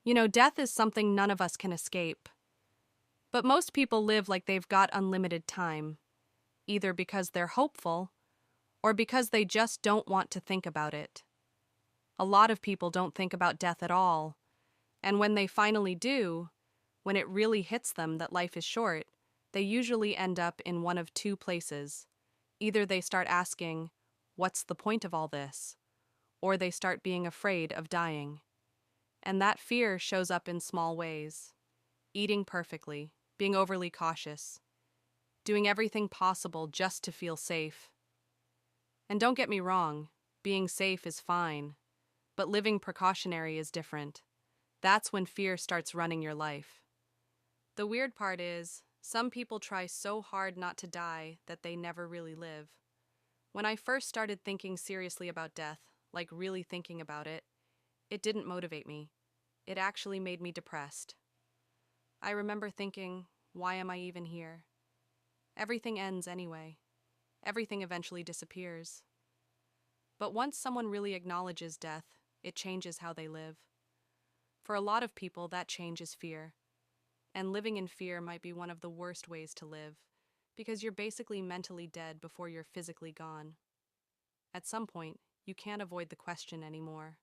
Death is something none of us can escape. But most people live like they've got unlimited time, either because they're hopeful or because they just don't want to think about it. A lot of people don't think about death at all, and when they finally do, when it really hits them that life is short, they usually end up in one of two places. Either they start asking, "What's the point of all this?" or they start being afraid of dying. And that fear shows up in small ways: eating perfectly, being overly cautious, doing everything possible just to feel safe. And don't get me wrong, being safe is fine, but living precautionary is different. That's when fear starts running your life. The weird part is, some people try so hard not to die that they never really live. When I first started thinking seriously about death, like really thinking about it didn't motivate me. It actually made me depressed. I remember thinking, why am I even here? Everything ends anyway. Everything eventually disappears. But once someone really acknowledges death, it changes how they live. For a lot of people, that change is fear. And living in fear might be one of the worst ways to live, because you're basically mentally dead before you're physically gone. At some point, you can't avoid the question anymore.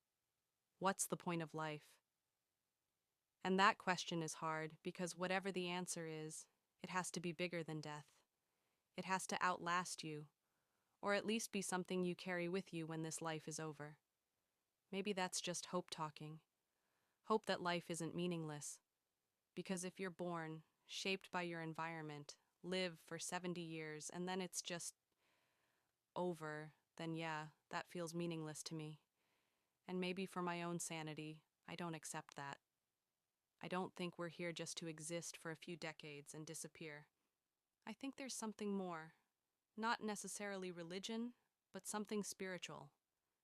What's the point of life? And that question is hard because whatever the answer is, it has to be bigger than death. It has to outlast you, or at least be something you carry with you when this life is over. Maybe that's just hope talking. Hope that life isn't meaningless. Because if you're born, shaped by your environment, live for 70 years, and then it's just over, then yeah, that feels meaningless to me. And maybe for my own sanity, I don't accept that. I don't think we're here just to exist for a few decades and disappear. I think there's something more. Not necessarily religion, but something spiritual.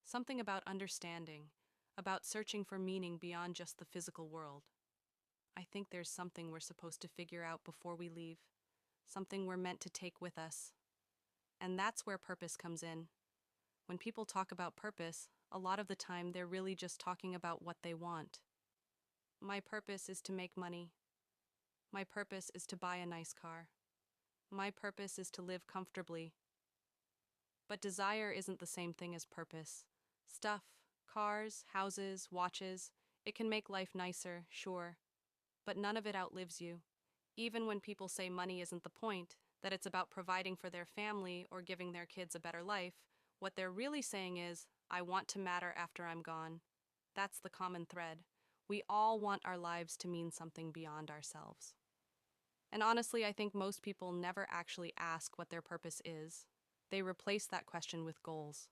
Something about understanding, about searching for meaning beyond just the physical world. I think there's something we're supposed to figure out before we leave, something we're meant to take with us. And that's where purpose comes in. When people talk about purpose, a lot of the time they're really just talking about what they want. My purpose is to make money. My purpose is to buy a nice car. My purpose is to live comfortably. But desire isn't the same thing as purpose. Stuff, cars, houses, watches, it can make life nicer, sure, but none of it outlives you. Even when people say money isn't the point, that it's about providing for their family or giving their kids a better life, what they're really saying is, I want to matter after I'm gone. That's the common thread. We all want our lives to mean something beyond ourselves. And honestly, I think most people never actually ask what their purpose is. They replace that question with goals.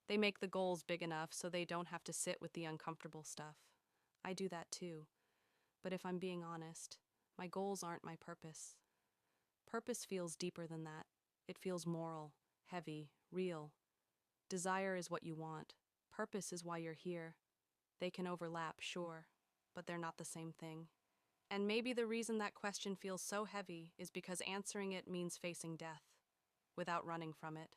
They make the goals big enough so they don't have to sit with the uncomfortable stuff. I do that too. But if I'm being honest, my goals aren't my purpose. Purpose feels deeper than that. It feels moral, heavy, real. Desire is what you want. Purpose is why you're here. They can overlap, sure, but they're not the same thing. And maybe the reason that question feels so heavy is because answering it means facing death without running from it.